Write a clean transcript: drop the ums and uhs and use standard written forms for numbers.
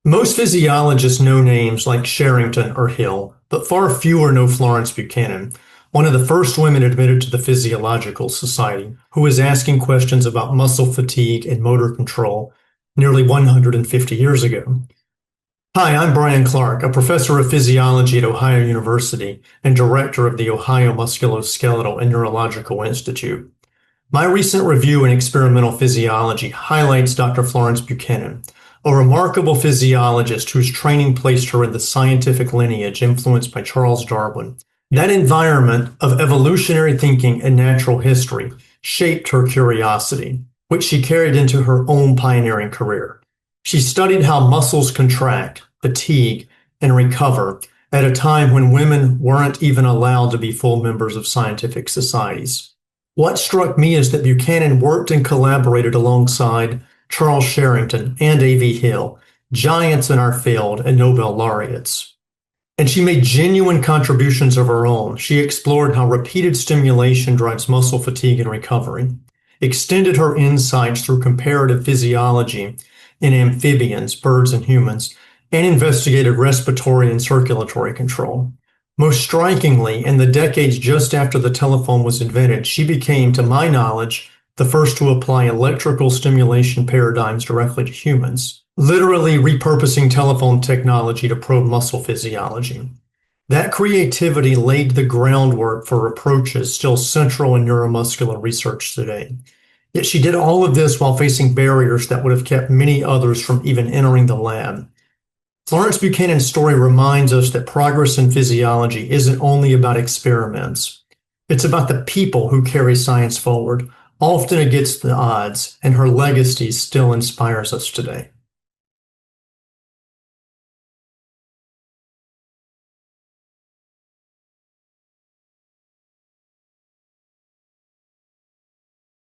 Most physiologists know names like Sherrington or Hill, but far fewer know Florence Buchanan, one of the first women admitted to the Physiological Society, who was asking questions about muscle fatigue and motor control nearly 150 years ago. Hi, I'm Brian Clark, a professor of physiology at Ohio University and director of the Ohio Musculoskeletal and Neurological Institute. My recent review in experimental physiology highlights Dr. Florence Buchanan, a remarkable physiologist whose training placed her in the scientific lineage influenced by Charles Darwin. That environment of evolutionary thinking and natural history shaped her curiosity, which she carried into her own pioneering career. She studied how muscles contract, fatigue, and recover at a time when women weren't even allowed to be full members of scientific societies. What struck me is that Buchanan worked and collaborated alongside Charles Sherrington and A.V. Hill, giants in our field and Nobel laureates. And she made genuine contributions of her own. She explored how repeated stimulation drives muscle fatigue and recovery, extended her insights through comparative physiology in amphibians, birds, and humans, and investigated respiratory and circulatory control. Most strikingly, in the decades just after the telephone was invented, she became, to my knowledge, the first to apply electrical stimulation paradigms directly to humans, literally repurposing telephone technology to probe muscle physiology. That creativity laid the groundwork for approaches still central in neuromuscular research today. Yet she did all of this while facing barriers that would have kept many others from even entering the lab. Florence Buchanan's story reminds us that progress in physiology isn't only about experiments. It's about the people who carry science forward, often against the odds, and her legacy still inspires us today.